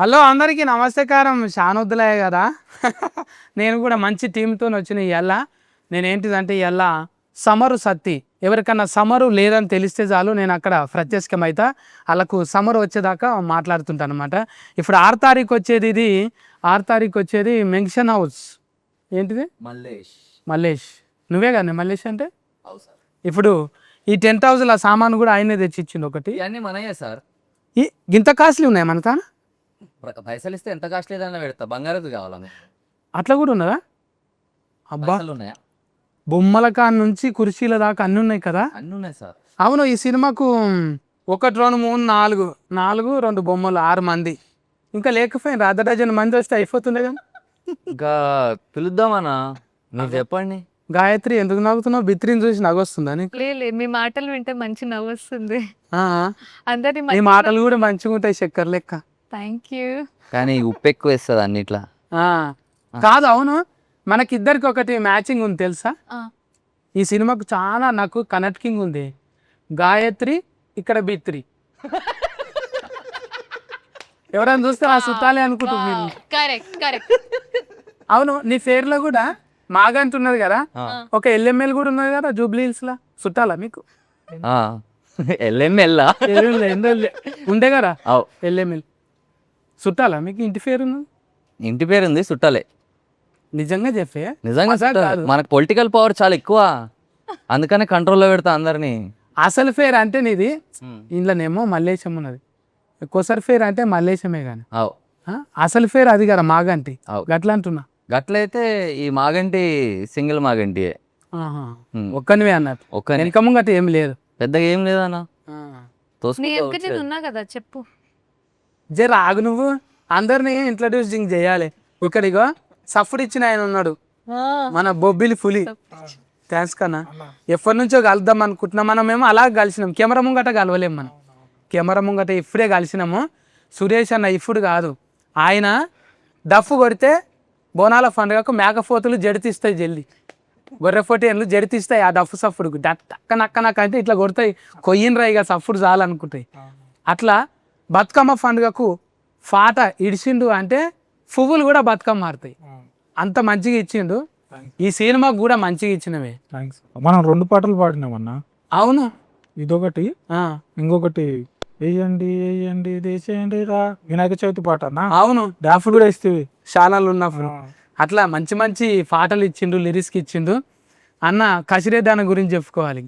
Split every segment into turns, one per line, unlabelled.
Hello అందరికీ నమస్కారం. షానొద్దులయ్య కదా. నేను కూడా మంచి టీంతో వచ్చిన ఇవాళ. నేనేంటిదంటే ఇవాళ సమరు సత్తి ఎవరికన్నా సమరు లేదని తెలిస్తే చాలు నేను అక్కడ ప్రత్యక్షమైతా వాళ్ళకు సమరు వచ్చేదాకా మాట్లాడుతుంటాను అనమాట. ఇప్పుడు 6 తారీఖు వచ్చేది, ఇది 6 తారీఖు వచ్చేది మెన్షన్ హౌస్. ఏంటిది? మల్లేష్. నువ్వే కానీ మల్లేష్ అంటే. ఇప్పుడు ఈ టెంట్ హౌస్ల సామాను కూడా ఆయనే తెచ్చిచ్చిండు ఒకటి.
ఇవన్నీ మనయే సార్.
ఇంత కాస్ట్లీ ఉన్నాయి మన తాను.
పైసలు ఇస్తే ఎంత కాస్ట్ లేదన్నా పెడతా. బంగారది కావాలని
అట్లా కూడా ఉన్నదా? అబ్బా,
ఉన్నాయా?
బొమ్మల కాడ నుంచి కుర్చీల దాకా అన్నీ ఉన్నాయి కదా.
అన్నీ ఉన్నాయి సార్.
అవును, ఈ సినిమాకు 1 2 3 4 2 బొమ్మలు 6 మంది ఇంకా లేకపోయినా అర్ధ డజన్ మంది వస్తే అయిపోతుండే కదా.
ఇంకా పిలుద్దామన్నా, మీరు చెప్పండి.
గాయత్రి ఎందుకు నవ్వుతున్నావు? బిత్రిని చూసి నవ్వొస్తుందా నీకు?
లేదు, మీ మాటలు వింటే మంచి నవ్వు వస్తుంది.
ఆ,
అందరి
నీ మాటలు కూడా మంచిగా ఉంటాయి చక్కెర లెక్క.
Thank you.
కానీ ఉప్పు ఎక్కువ వేస్తుంది అన్నిట్లా.
ఆ, కాదు, అవును, మనకిద్దరికి ఒకటి మ్యాచింగ్ ఉంది తెలుసా. ఈ సినిమాకు చాలా నాకు కనెక్టింగ్ ఉంది. గాయత్రి ఇక్కడ బిత్రి. ఎవరైనా చూస్తే ఆ సుట్టాలే అనుకుంటున్నారు. అవును, నీ పేర్లో కూడా మాగంట ఉన్నది కదా, ఒక ఎల్ఎంఎల్ కూడా ఉన్నది కదా జూబ్లీ హిల్స్ లా. చుట్టాలా మీకు?
ఎల్ఎంఎల్
ఉండే కదా ఎల్ఎంఎల్. చుట్టాలా మీకు? ఇంటి పేరు ఉన్నది.
ఇంటి పేరు ఉంది, చుట్టాలే.
నిజంగా చెప్పే?
నిజంగా చుట్టాలే. మనకు పొలిటికల్ పవర్ చాలా ఎక్కువ, అందుకనే కంట్రోల్లో పెడతా అందరినీ.
అసలు పేరు అంటే నీది ఇంట్లోనేమో మల్లేశం ఉన్నది, కొసరి పేరు అంటే మల్లేశమే కానీ అసలు పేరు అది కదా మాగంటి. గట్లా అంటున్నా.
గట్లయితే ఈ మాగంటి సింగిల్ మాగంటి
ఒక్కనివే అన్నట్టు. వెనక ముంగట ఏం లేదు,
పెద్దగా ఏం లేదన్నా.
ఉన్నా కదా, చెప్పు.
జర ఆగు, నువ్వు అందరినీ ఇంట్రడ్యూసింగ్ చేయాలి. ఇక్కడిగో సఫ్డ్ ఇచ్చిన ఆయన ఉన్నాడు, మన బొబ్బిలి పులి. థ్యాంక్స్ కన్నా. ఎప్పటి నుంచో కలుద్దాం అనుకుంటున్నాం. మనమేమో అలా కలిసినాం, కెమెరా ముంగట కలవలేము. మనం కెమెరా ముంగట ఇప్పుడే కలిసినాము. సురేష్ అన్న ఇప్పుడు కాదు, ఆయన డఫ్ కొడితే బోనాల పండుగకు మేకపోతులు జడితిస్తాయి, జల్లి గొర్రెపోటీలు జడితిస్తాయి. ఆ డఫ్ సఫ్ఫుడు నక్క ఇట్లా కొడతాయి. కొయ్యినరా ఇక సఫ్ఫుడు చాలనుకుంటాయి. అట్లా బతుకమ్మ పండుగకు పాట ఇడిచిండు అంటే పువ్వులు కూడా బతుకమ్మ మారుతాయి. అంత మంచిగా ఇచ్చిండు. ఈ సినిమాకు కూడా మంచిగా ఇచ్చినవే.
మనం 2 పాటలు పాడినామన్నా.
అవును,
ఇదొకటి, ఇంకొకటి వేయండి వేయండి దేశండి రా, వినాయక చవితి పాట అన్న.
అవును,
డాఫ్ కూడా ఇస్తేవి
ఛానల్ ఉన్నప్పుడు. అట్లా మంచి మంచి పాటలు ఇచ్చిండు, లిరిక్స్ ఇచ్చిండు. అన్న కసిరే దాని గురించి చెప్పుకోవాలి.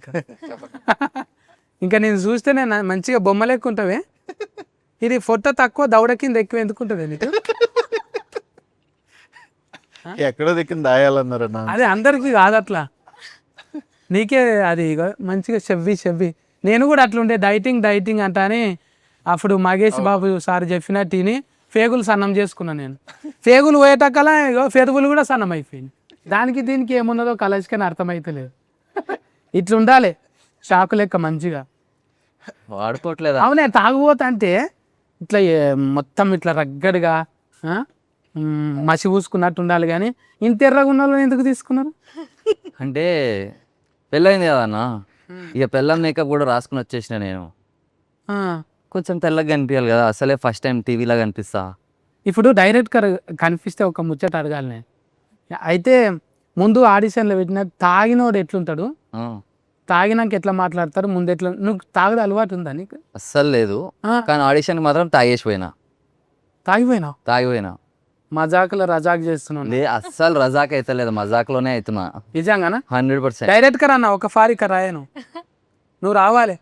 ఇంకా నేను చూస్తే నేను మంచిగా బొమ్మలు ఎక్కుంటావే. ఇది ఫోటో తక్కువ దౌడ కింద ఎక్కువ ఎందుకుంటుంది నీకు?
ఎక్కడో దిక్కింది దాయాలన్నారన్న.
అదే అందరికి కాదు అట్లా, నీకే అది మంచిగా చెవ్వి. నేను కూడా అట్లుండే డైటింగ్ అంటా అని అప్పుడు మగేష్ బాబు సార్ చెప్పినట్టు తిని పేగులు సన్నం చేసుకున్నాను. నేను పేగులు పోయేటక్కలా పెరుగులు కూడా సన్నం అయిపోయింది. దానికి దీనికి ఏమున్నదో కలర్స్కని అర్థమైతలేదు. ఇట్లుండాలి షాకు లెక్క మంచిగా
వాడుకోవట్లేదు.
అవునే, తాగుబోతా అంటే ఇట్లా మొత్తం ఇట్లా రగ్గడిగా మసి పూసుకున్నట్టు ఉండాలి. కానీ ఇంత ఎర్రగా ఉన్న వాళ్ళని ఎందుకు తీసుకున్నారు?
అంటే పెళ్ళైంది కదా అన్న, ఇక పెళ్ళం మేకప్ కూడా రాసుకుని వచ్చేసిన నేను. కొంచెం తెల్లగా కనిపించాలి కదా, అసలే ఫస్ట్ టైం టీవీలో కనిపిస్తా.
ఇప్పుడు డైరెక్ట్గా కనిపిస్తే ఒక ముచ్చట అడగాలి నేను. అయితే ముందు ఆడిషన్లో పెట్టిన తాగినోడు ఎట్లుంటాడు, తాగినాక ఎట్లా మాట్లాడతారు, ముందు ఎట్లా? నువ్వు తాగడం అలవాటు ఉందా నీకు?
అస్సలు లేదు, కానీ ఆడిషన్కి మాత్రం తాగేసిపోయినా. తాగిపోయినా
మజాకులో రజాక్ చేస్తున్నాను.
అస్సలు రజాక్ అయితే లేదు, మజాక్లోనే అవుతున్నా.
నిజంగానా?
100%.
డైరెక్ట్గా రాన్న ఒక ఫారిక రాయను. నువ్వు రావాలి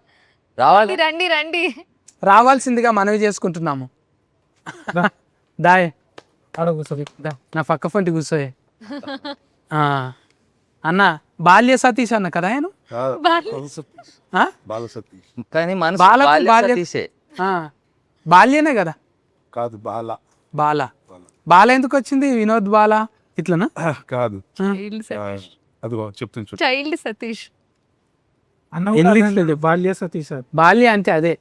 రండి
రావాల్సిందిగా మనవి చేసుకుంటున్నాము. దాయ్ నా పక్క ఫంటి కూర్చోయే. అన్న బాల్య సతీష్ అన్న కదా ఆయన?
కానీ
బాల్యనే కదా?
కాదు,
బాల ఎందుకు వచ్చింది? వినోద్ బాల ఇట్లనా?
కాదు, అదిగో చెప్తుంది
చైల్డ్ సతీష్.
బాల్య సతీష్.
బాల్య అంటే అదే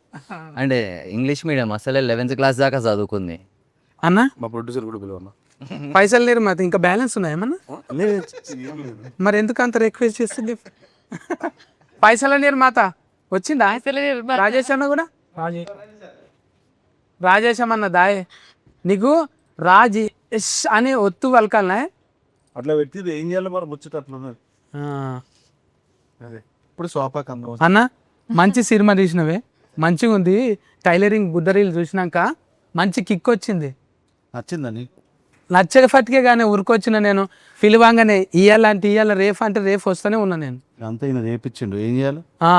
అంటే ఇంగ్లీష్ మీడియం, అసలే 11th క్లాస్ దాకా చదువుకుంది
అన్న.
మా ప్రొడ్యూసర్ కూడా పిలవన్నా.
పైసలు లేరు మరి, ఇంకా బ్యాలెన్స్ ఉన్నాయేమన్నా? మరి ఎందుకు అంత రిక్వెస్ట్ చేస్తుంది? పైసల నిర్మాత వచ్చిందా? రాజేష్ అన్న కూడా రాజేశం అన్న దాయే నీకు రాజీ ఎస్ అని ఒత్తు పలకాలనే.
అట్లా పెట్టి ఏం చేయాలి మరి ముచ్చట అట్లా ఉన్నది. అదే ఇప్పుడు సోఫా కందం
అన్న మంచి సినిమా తీసినవే, మంచిగా ఉంది. టైలరింగ్ బుద్ధరీలు చూసినాక మంచి కిక్ వచ్చింది.
నచ్చిందని
నచ్చగఫట్కే కానీ ఉరికొచ్చిన నేను పిలువంగానే ఇయ్యాల రేఫ్ అంటే రేఫ్ వస్తూనే ఉన్నా నేను.
అంతా ఈయన చేపించిండు, ఏం చేయాలి
ఆ,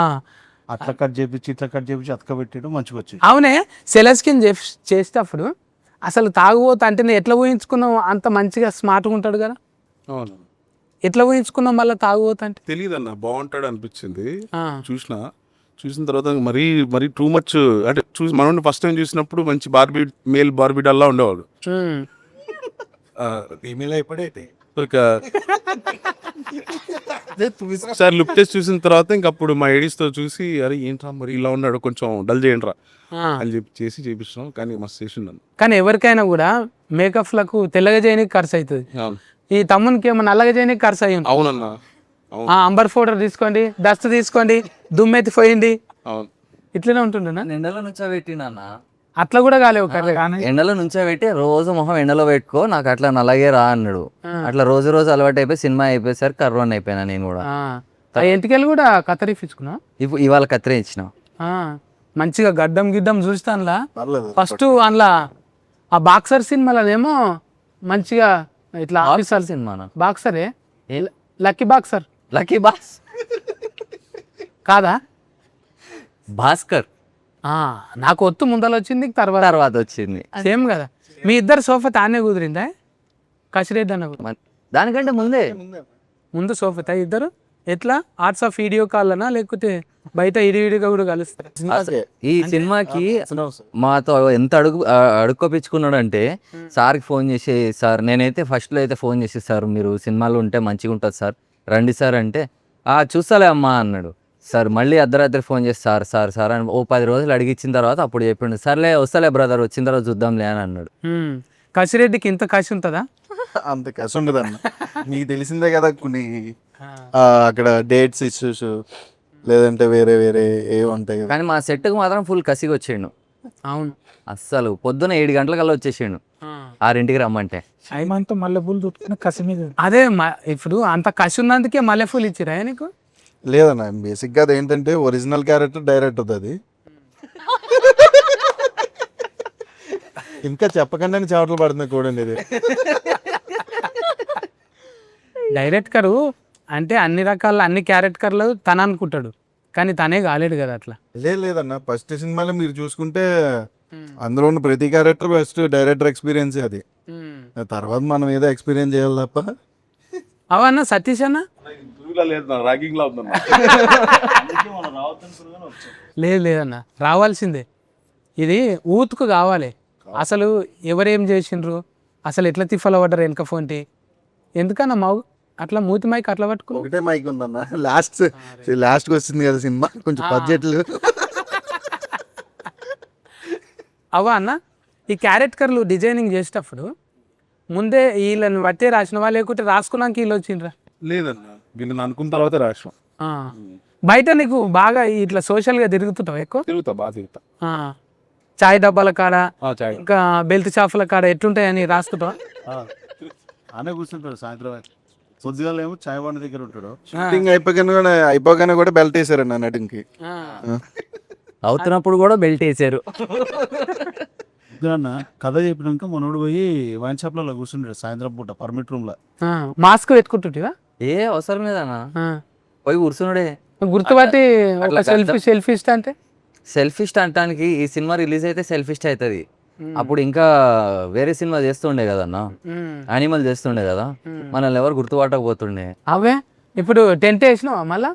అట్లా కట్ చేపించి ఇట్లా కట్ చేపించి అతక పెట్టాడు, మంచిగా వచ్చింది.
అవునే సెలస్కిన్ చేసేటప్పుడు అసలు తాగుబోతా అంటే నేను ఎట్లా ఊహించుకున్నావు అంత మంచిగా స్మార్ట్గా ఉంటాడు కదా,
అవును
ఎట్లా ఊహించుకున్నాం మళ్ళీ తాగుబోతా అంటే?
తెలియదు అన్న, బాగుంటాడు అనిపించింది.
ఆ,
చూసిన తర్వాత మరీ మరీ టూ మచ్ అంటే మనం ఫస్ట్ టైం చూసినప్పుడు మంచి మేల్ బార్బీ డల్లా ఉండేవాడు.
ఉమ్,
ఈమెయిల్ అయిపోయాయి
ఇక సార్ లుక్ టెస్ట్ చూసిన తర్వాత ఇంకప్పుడు మా ఎడిస్తో చూసి అరే ఏంట్రా మరి ఇలా ఉన్నాడు, కొంచెం డల్ చేయండిరా
ఆ.
అని చెప్పి చేపిస్తున్నాం. కానీ మస్తు చేసిండు.
కానీ ఎవరికైనా కూడా మేకప్లకు తెల్లగా చేయడానికి ఖర్చు అవుతుంది.
అవును
ఈ తమ్మునికి ఏమో నల్లగా చేయడానికి ఖర్చు అయ్యి ఉంటుంది.
అవునన్నా అవును
అంబర్ పౌడర్ తీసుకోండి, డస్ట్ తీసుకోండి, దుమ్మెత్తి పోయింది,
అవును
ఇట్లనే ఉంటుండేనా?
ఎండలో నుంచో పెట్టినా,
అట్లా కూడా కాలేవు కర్రీ.
ఎండలో నుంచో పెట్టి రోజు మొహం ఎండలో పెట్టుకో, నాకు అట్లా నల్లగే రా అన్నాడు. అట్లా రోజు రోజు అలవాటు అయిపోయి సినిమా అయిపోయేసరికి కర్రోన్ అయిపోయినా నేను కూడా.
ఎంటికెళ్ళి కూడా కత్తరీపించుకున్నా.
ఇవాళ కత్తిరే ఇచ్చిన.
మంచిగా గడ్డం గిడ్డం చూస్తానులా.
పర్లేదు.
ఫస్ట్ అందులో ఆ బాక్సర్ సినిమాలోనేమో మంచిగా ఇట్లా ఆఫీసర్
సినిమానా?
బాక్సరే, లక్కీ బాక్సర్.
లక్కీ బాస్
కాదా?
భాస్కర్
నాకు ఒత్తు ముందర వచ్చింది, తర్వాత
తర్వాత వచ్చింది.
సేమ్ కదా. మీ ఇద్దరు సోఫా తానే కుదిరిందా? కసిరెడ్డి అన్న కూడా
దానికంటే ముందే
ముందు సోఫా తా ఇద్దరు ఎట్లా ఆర్ట్స్ ఆఫ్ వీడియో కాల్నా లేకపోతే బయట ఇడివిడిగా కూడా కలుస్తారు?
ఈ సినిమాకి మాతో ఎంత అడుక్కోపించుకున్నాడు అంటే సార్కి ఫోన్ చేసి, సార్ నేనైతే ఫస్ట్లో అయితే ఫోన్ చేసి, సార్ మీరు సినిమాలో ఉంటే మంచిగా ఉంటుంది సార్, రండి సార్ అంటే చూస్తాలే అమ్మా అన్నాడు. సార్ మళ్ళీ అర్ధరాత్రి ఫోన్ చేసి సార్ సార్ సార్ అని 10 రోజులు అడిగిచ్చిన తర్వాత అప్పుడు చెప్పిండు, సర్లే వస్తలే బ్రదర్, వచ్చిన తర్వాత చూద్దాంలే అని అన్నాడు.
కసిరెడ్డికి ఇంత కసి ఉంటుందా?
అంత కసి ఉండదు అన్న, మీకు తెలిసిందే కదా కొన్ని అక్కడ డేట్స్ ఇష్యూస్ లేదంటే వేరే వేరే ఏ ఉంటాయి కదా.
కానీ మా సెట్కి మాత్రం ఫుల్ కసిగా వచ్చిండు.
అవును,
అస్సలు పొద్దున 7 గంటలకల్లా వచ్చేసిండు 6ంటికి రమ్మంటే.
ఐమంతా మల్లె పూలు చుట్టుకుని కసి మీద.
అదే ఇప్పుడు అంత కసి ఉన్నందుకే మల్లెపూలు ఇచ్చిరా నీకు?
లేదన్న, బేసిక్గా అది ఏంటంటే ఒరిజినల్ క్యారెక్టర్ డైరెక్ట్ అవుతుంది. ఇంకా చెప్పకుండానే చెమటలు పడుతుంది చూడండి ఇది.
డైరెక్టర్ అంటే అన్ని రకాల అన్ని క్యారెక్టర్లు తన అనుకుంటాడు, కానీ తనే కాలేడు కదా అట్లా.
లేదన్న, ఫస్ట్ సినిమాలో మీరు చూసుకుంటే అందులో ఉన్న ప్రతి క్యారెక్టర్ ఫస్ట్ డైరెక్టర్ ఎక్స్పీరియన్స్ అది. తర్వాత మనం ఏదో ఎక్స్పీరియన్స్ చేయాలి తప్ప.
అవన్నా సతీష్ అన్న
ర్యాగింగ్ లా ఉందన్న.
లేదన్న, రావాల్సిందే. ఇది ఊతుకు కావాలి. అసలు ఎవరేం చేసిండ్రు, అసలు ఎట్లా తిఫల పడ్డారు వెనక ఫోన్టి, ఎందుకన్నా మావు అట్లా మూతి మైక్ అట్లా పట్టుకుని.
ఒకటే మైక్ ఉందన్న, లాస్ట్కి వచ్చింది కదా సినిమా, కొంచెం బడ్జెట్లు.
అవా అన్న, ఈ క్యారెక్టర్లు డిజైనింగ్ చేసేటప్పుడు ముందే వీళ్ళని బట్టే రాసినవా లేకుంటే రాసుకున్నాక వీళ్ళు వచ్చిండ్రా?
లేదన్న, వీళ్ళని అనుకున్న తర్వాత రాష్ట్రం.
బయట నీకు బాగా ఇట్లా సోషల్గా తిరుగుతుంటావు ఎక్కువ?
బాగా తిరుగుతా.
చాయ్ డబ్బాల కాడ
చాయ్
ఇంకా బెల్ట్ షాపుల కాడ ఎట్లుంటాయని రాస్తుంటావా?
అనే కూర్చుంటాడు సాయంత్రం పొద్దుగాల ఏమో చాయ్ వాడి దగ్గర ఉంటాడు. షూటింగ్ అయిపోగానే కూడా బెల్ట్ వేసారండి నటింగ్కి.
అవుతున్నప్పుడు కూడా బెల్ట్ వేసారు.
కథ చెప్పినాక మనోడు పోయి వైన్ షాప్ లో కూర్చుంటాడు సాయంత్రం పూట పర్మిట్ రూమ్ లో.
మాస్క్ పెట్టుకుంటుంటివా?
ఏ అవసరం లేదన్నా, పోయి కూర్చున్నాడే.
గుర్తుపట్టి సెల్ఫీ అంటే
సెల్ఫిస్ట్ అంటానికి ఈ సినిమా రిలీజ్ అయితే సెల్ఫిస్ట్ అవుతుంది. అప్పుడు ఇంకా వేరే సినిమా చేస్తుండే కదన్నా, యానిమల్ చేస్తుండే కదా, మనల్ని ఎవరు గుర్తుపట్టకపోతుండే.
అవే ఇప్పుడు టెంట్ వేసినావా మళ్ళా?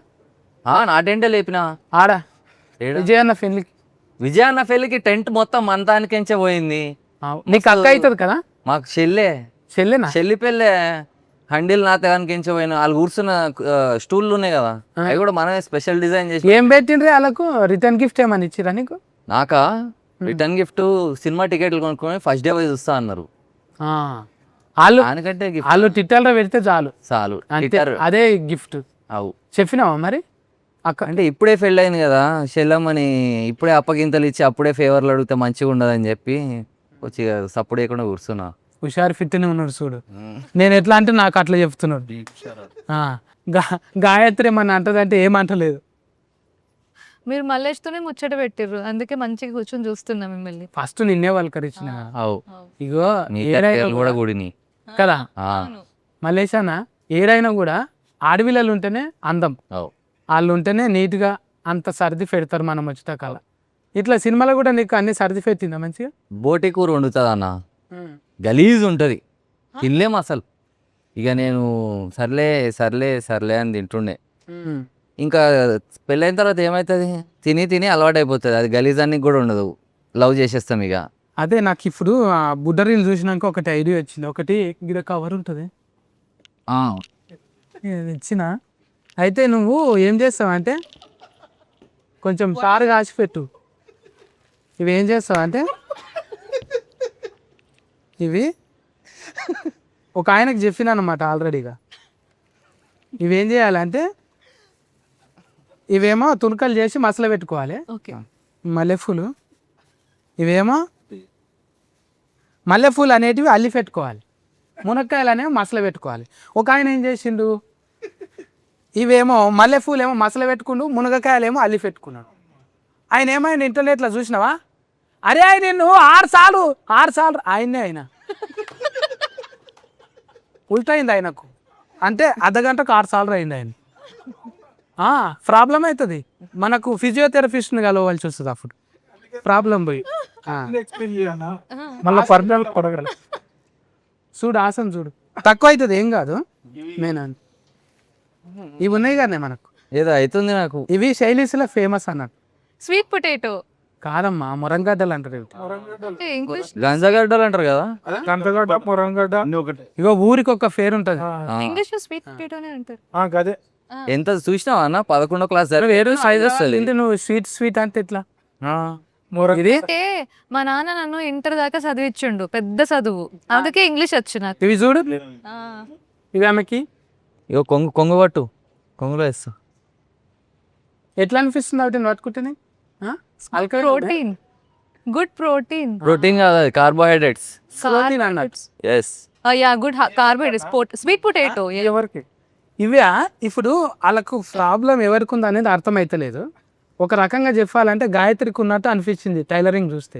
నా టెంటే లేపినా
ఆడ విజయన్న పెళ్లికి.
విజయన్న పెళ్లికి టెంట్ మొత్తం మంతానికించే పోయింది.
నీకు అక్క అవుతుంది కదా?
మాకు చెల్లెనా, చెల్లి పెళ్ళే హండిల్ నా తెగానికించే పోయిన. వాళ్ళు కూర్చున్న స్టూళ్ళు ఉన్నాయి కదా, అవి కూడా మనమే స్పెషల్ డిజైన్ చేసి.
ఏం పెట్టిండ్రే వాళ్ళకు? రిటర్న్ గిఫ్ట్ ఏమని ఇచ్చిరా నీకు?
నాకా రిటర్న్ గిఫ్ట్ సినిమా టికెట్లు కొనుక్కొని ఫస్ట్ డే పోయి చూస్తా అన్నారు.
వాళ్ళు టిట్టర్లో పెడితే చాలు
చాలు,
అదే గిఫ్ట్.
అవు
చెప్పినావా మరి అక్క?
అంటే ఇప్పుడే పెళ్ళి అయింది కదా చెల్లమ్మని, ఇప్పుడే అప్పగింతలు ఇచ్చి అప్పుడే ఫేవర్లు అడిగితే మంచిగా ఉండదని చెప్పి వచ్చి సపోర్ట్ చేయకుండా కూర్చున్నా.
హుషారు ఫిట్నే ఉన్నాడు చూడు. నేను ఎట్లా అంటే నాకు అట్లా చెప్తున్నాడు. గాయత్రి ఏమన్నా అంటదంటే ఏమంటలేదు.
మీరు మల్లేష్తోనే ముచ్చట పెట్టిర్రు, అందుకే మంచిగా కూర్చొని చూస్తున్నా మిమ్మల్ని.
ఫస్ట్ నిన్నే పలకరించిన
అవు
ఇగో
నీ
ఏడైనా
కట్టెలు కూడా కూడిని.
కదా
ఆ,
మల్లేశాన ఏడైనా కూడా ఆడపిల్లలు ఉంటేనే అందం,
అవు
వాళ్ళు ఉంటేనే నీట్గా అంత సర్ది పెడతారు మనం వచ్చేటకాల. ఇట్లా సినిమాలో కూడా నీకు అన్ని సర్ది పెట్టిందా మంచిగా?
బోటి కూర వండుతుంది అన్న, గలీజ్ ఉంటుంది, తినలేం అసలు. ఇక నేను సర్లే సర్లే సర్లే అని తింటుండే. ఇంకా పెళ్ళైన తర్వాత ఏమవుతుంది, తిని తిని అలవాటు అయిపోతుంది, అది గలీజానికి కూడా ఉండదు, లవ్ చేసేస్తాం ఇక.
అదే నాకు ఇప్పుడు ఆ బుడ్డరీలు చూసినాక ఒకటి ఐడియా వచ్చింది. ఒకటి గిడ కవర్ ఉంటుంది ఇచ్చిన, అయితే నువ్వు ఏం చేస్తావంటే కొంచెం సారు కాసి పెట్టు. ఇవి ఏం చేస్తావంటే ఇవి ఒక ఆయనకు చెప్పిన అనమాట ఆల్రెడీగా. ఇవేం చేయాలంటే ఇవేమో తునకలు చేసి మసలు పెట్టుకోవాలి.
ఓకే,
మల్లెపూలు ఇవేమో మల్లెపూలు అనేటివి అల్లి పెట్టుకోవాలి, మునక్కాయలు అనేవి మసలు పెట్టుకోవాలి. ఒక ఆయన ఏం చేసిండు, ఇవేమో మల్లెపూలు ఏమో మసలు పెట్టుకుండు, మునగకాయలు ఏమో అల్లి పెట్టుకున్నాడు. ఆయన ఏమైనా ఇంటర్నెట్లో చూసినావా, అరే ఆయన నిన్ను 6 సార్లు ఆయన్నే ఆయన ఉల్టైంది ఆయనకు, అంటే అర్ధగంటకు 6 సార్లు అయింది ఆయన. ప్రాబ్లం అవుతుంది మనకు, ఫిజియోథెరపిస్ట్ని కలవాల్సి వస్తుంది అప్పుడు ప్రాబ్లం పోయి.
మళ్ళీ పర్మనెంట్ కొడగల
చూడు ఆసన్ చూడు, తక్కువ అవుతుంది ఏం కాదు. నేను ఇవి ఉన్నాయి కానీ మనకు
ఏదో అవుతుంది నాకు.
ఇవి శైలీస్లో ఫేమస్ అన్నట్టు.
స్వీట్ పొటాటో
కాదమ్మా, మురంగడ్డలు అంటారు ఇవి.
అంటే ఇంగ్లీష్
గంజగడ్డలు అంటారు కదా.
గంతగడ్డ మురంగడ్డ
ఇగో ఊరికి ఒక పేరు ఉంటుంది.
ఇంగ్లీష్ లో స్వీట్ పొటాటోనే అంటారు.
గదే
ఎంత చూసినావా అన్న, 11వ క్లాస్
వేరే సైజ్ వస్తుంది. నువ్వు స్వీట్ అంటే ఇట్లా ఇది
అంటే మా నాన్న నన్ను ఇంటర్ దాకా చదివించుండు, పెద్ద చదువు, అందుకే ఇంగ్లీష్ వచ్చు నాకు.
ఇవి చూడు,
ఆ.
ఇవి ఆమెకి
ఇగో కొంగు పట్టు, కొంగులో వేస్తా.
ఎట్లా అనిపిస్తుంది అవి పట్టుకుంటేనే?
Protein, good protein.
ప్రోటీన్ కాదు, అది కార్బోహైడ్రేట్స్.
ప్రోటీన్ అన్నట్టు.
Yes,
yeah, good carbohydrates. Sweet potato
ఎవరికి ఇవే ఇప్పుడు వాళ్ళకు ప్రాబ్లం ఎవరికి ఉంది అనేది అర్థమైతలేదు. ఒక రకంగా చెప్పాలంటే గాయత్రికి ఉన్నట్టు అనిపించింది టైలరింగ్ చూస్తే.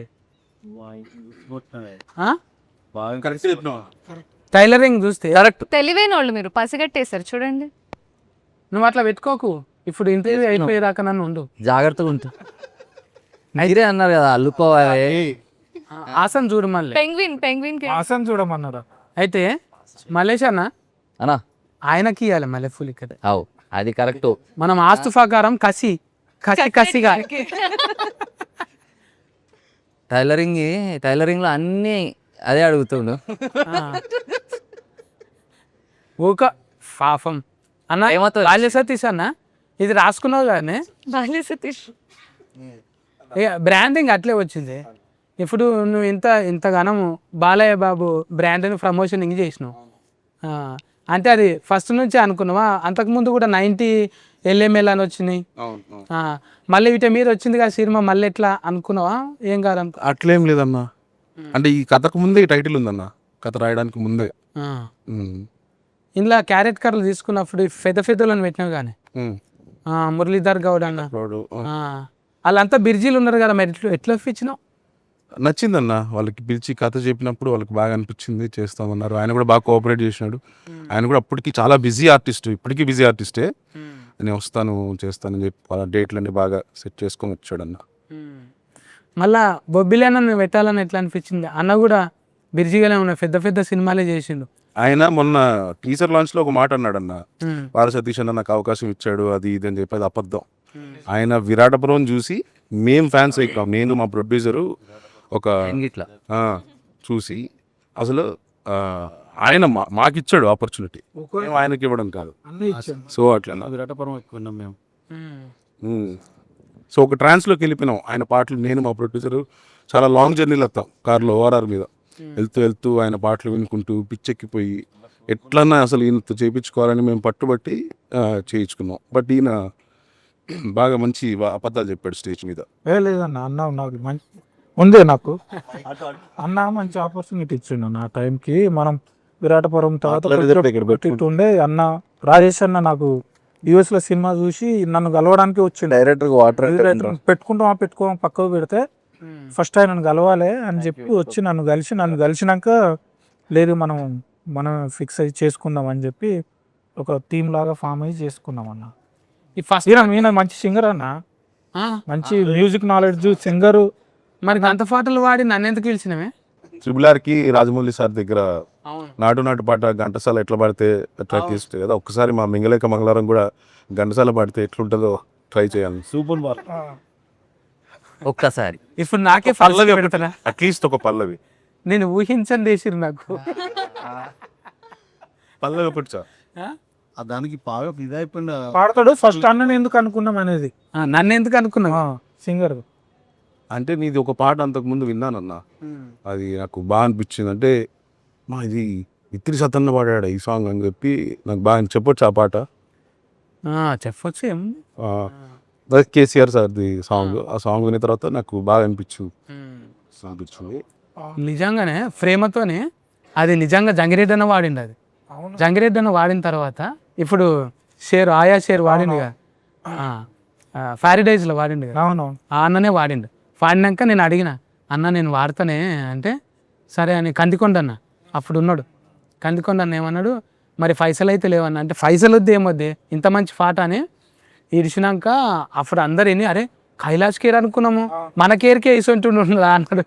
టైలరింగ్ చూస్తే
కరెక్ట్.
తెలివైన వాళ్ళు మీరు, పసిగట్టేశారు చూడండి.
నువ్వు అట్లా పెట్టుకోకు, ఇప్పుడు ఇంటర్వ్యూ అయిపోయేదాకా నన్ను ఉండు,
జాగ్రత్తగా ఉంటా. మీరే అన్నారు కదా అల్లుకోవాలి.
ఆసన్ చూడు మళ్ళీ.
పెంగ్విన్
ఆసన్ చూడమన్నారా?
అయితే మలేష్ అన్న
అన్నా
ఆయనకి ఇవ్వాలి మల్లెపూలు ఇక్కడ.
అవు అది కరెక్ట్.
మనం ఆస్తు ప్రకారం కసిగా
టైలరింగ్లో అన్నీ అదే అడుగుతుండు.
ఊక పాపం అన్న.
ఏమవుతుంది?
బాల్య సతీష్ అన్న, ఇది రాసుకున్నావు కానీ
బాల్య సతీష్
ఇక బ్రాండింగ్ అట్లే వచ్చింది. ఇప్పుడు నువ్వు ఇంతగానం బాలయ్య బాబు బ్రాండ్ని ప్రమోషనింగ్ చేసినావు, అంటే అది ఫస్ట్ నుంచి అనుకున్నావా? అంతకుముందు కూడా 90 LML అని వచ్చినాయి, మళ్ళీ వీటి మీద వచ్చింది కదా సినిమా, మళ్ళీ ఎట్లా అనుకున్నావా? ఏం కాదు
అట్లేం లేదన్నా, అంటే ఈ కథకు ముందే ఈ టైటిల్ ఉందన్న, కథ రాయడానికి ముందే.
ఇందులో క్యారెట్ కర్రలు తీసుకున్నప్పుడు పెద్దలను పెట్టినావు కానీ మురళీధర్ గౌడ్ అన్న వాళ్ళంతా బిర్జీలు ఉన్నారు కదా, మరి ఎట్లా ఇచ్చినావు?
నచ్చిందన్న, వాళ్ళకి పిలిచి కథ చెప్పినప్పుడు వాళ్ళకి బాగా అనిపించింది, చేస్తామన్నారు. ఆయన కూడా బాగా కోఆపరేట్ చేసినాడు. ఆయన కూడా అప్పటికి చాలా బిజీ ఆర్టిస్ట్, ఇప్పటికీ బిజీ ఆర్టిస్టే. నేను వస్తాను చేస్తానని చెప్పి వాళ్ళ డేట్లన్నీ బాగా సెట్ చేసుకొని వచ్చాడు అన్న.
మళ్ళా బొబ్బిలి అన్న నువ్వు పెట్టాలని ఎట్లా అనిపించింది? అన్న కూడా బిర్జీగానే ఉన్న పెద్ద సినిమాలే చేసిండు.
ఆయన మొన్న టీజర్ లాంచ్ లో ఒక మాట అన్నాడు అన్న, బాల సతీష్ అన్న నాకు అవకాశం ఇచ్చాడు అది ఇది అని చెప్పి, అది అబద్ధం. ఆయన విరాటపురం చూసి మేం ఫ్యాన్స్ అయిపోయాం, నేను మా ప్రొడ్యూసరు ఒక
ఇట్లా
చూసి అసలు ఆయన మాకిచ్చాడు ఆపర్చునిటీ, ఆయనకి ఇవ్వడం కాదు. సో అట్లా
విరాటపురం ఎక్కువ ఉన్నాం మేము.
సో ఒక ట్రాన్స్లోకి వెళ్ళిపోయినాం. ఆయన పాటలు నేను మా ప్రొడ్యూసరు చాలా లాంగ్ జర్నీలు వస్తాం కార్లో ఓఆర్ఆర్ మీద వెళ్తూ ఆయన పాటలు వినుకుంటూ పిచ్చెక్కిపోయి ఎట్లన్నా అసలు ఈయనతో చేయించుకోవాలని మేము పట్టుబట్టి చేయించుకున్నాం. బట్ ఈయన బాగా మంచి అబద్ధాలు చెప్పాడు స్టేజ్ మీద.
లేదన్న, అన్నావు నాకు ఉందే నాకు అన్న మంచి ఆపర్చునిటీ ఇచ్చిండు నా టైంకి. మనం విరాటపురం తర్వాత ఉండే అన్న రాజేష్ అన్న నాకు యుఎస్ లో సినిమా చూసి నన్ను కలవడానికి వచ్చిండు.
డైరెక్టర్ వాటర్
పెట్టుకోం పక్కకు పెడితే ఫస్ట్ ఆయన నన్ను కలవాలి అని చెప్పి వచ్చి నన్ను కలిసినాక లేదు మనం ఫిక్స్ అయ్యి చేసుకుందాం అని చెప్పి ఒక టీమ్ లాగా ఫామ్ అయ్యి చేసుకున్నాం అన్న.
ఈ ఫస్ట్
ఈయన మంచి సింగర్ అన్న, మంచి మ్యూజిక్ నాలెడ్జ్ సింగరు.
మరి గంత పాటలు వాడి నన్ను ఎందుకు పిలిచినవే?
ట్రిబుల్ కి రాజమౌళి సార్ దగ్గర
అవును.
నాటు పాట ఘంటసాల ఎట్లా పాడితే అట్లా తీస్తే కదా, ఒక్కసారి మా మింగలేక మంగళవారం కూడా ఘంటసాల పాడితే ఎట్లుంటుందో ట్రై చేయాలి. సూపర్
ఒక్కసారి
ఇప్పుడు నాకే పల్లవి పెడతారా?
అట్లీస్ట్ ఒక పల్లవి
నేను ఊహించండి వేసిరు నాకు.
పల్లవి ఒకటి సార్.
దానికి బాగా ఇదైపోయింది.
పాడతాడు ఫస్ట్ అన్నని ఎందుకు అనుకున్నాం అనేది.
నన్ను ఎందుకు అనుకున్నా?
సింగర్
అంటే నీది ఒక పాట అంతకు ముందు విన్నానన్నా, అది నాకు బాగా అనిపించింది. అంటే ఇది ఇత్తిరి సతన్న పాడాడు ఈ సాంగ్ అని చెప్పి నాకు బాగా చెప్పొచ్చు ఆ పాట.
చెప్పొచ్చు ఏం.
కేసీఆర్ సార్ది సాంగ్. ఆ సాంగ్ విన్న తర్వాత నాకు బాగా అనిపించింది.
నిజంగానే ప్రేమతోనే అది నిజంగా జంగిరెడ్డి అన్న వాడిండు. అది జంగిరెడ్డి అన్న వాడిన తర్వాత ఇప్పుడు ఆయా షేర్ వాడిండు కదా, ఫ్యారిడైజ్లో వాడిండు కదా,
అవునవును
ఆ అన్ననే వాడిండు. వాడినాక నేను అడిగిన అన్న నేను వాడతానే అంటే సరే అని కందికొండ అన్న అప్పుడు ఉన్నాడు. కందికొండ అన్న ఏమన్నాడు, మరి పైసలు అయితే లేవన్నా అంటే పైసలు వద్దు ఏమొద్దే ఇంత మంచి పాట అని ఇడిచినాక అప్పుడు అందరు విని అరే కైలాష్ కేర్ అనుకున్నాము మన కేర్కే ఇసుంటుండా అన్నాడు.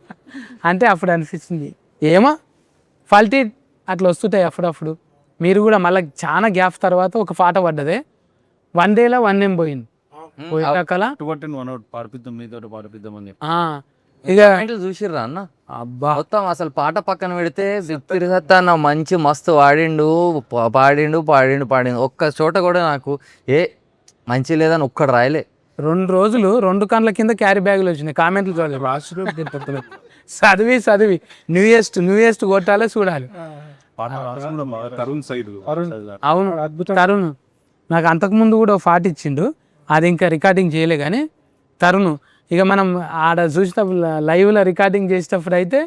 అంటే అప్పుడు అనిపించింది ఏమో క్వాలిటీ అట్లా వస్తుంటాయి అప్పుడప్పుడు. మీరు కూడా మళ్ళీ చాలా గ్యాప్ తర్వాత ఒక పాట పడ్డదే 1 డేలో 1 ఏం పోయింది. పోయాకలా ఇక
చూసిర్రా అన్న?
అబ్బా
మొత్తం అసలు పాట పక్కన పెడితే తిరిగత్తాన మంచి మస్తు పాడిండు. ఒక్క చోట కూడా నాకు మంచి లేదని ఒక్కడు రాయలే.
2 రోజులు 2 కండ్ల కింద క్యారీ బ్యాగులు వచ్చినాయి. కామెంట్లు చూడాలి చదివి న్యూయెస్ట్ కొట్టాలి చూడాలి. అవును తరుణ్ నాకు అంతకుముందు కూడా ఒక పాట ఇచ్చిండు, అది ఇంకా రికార్డింగ్ చేయలే కానీ తరుణ్. ఇక మనం ఆడ చూసినప్పుడు లైవ్లో రికార్డింగ్ చేసేటప్పుడు అయితే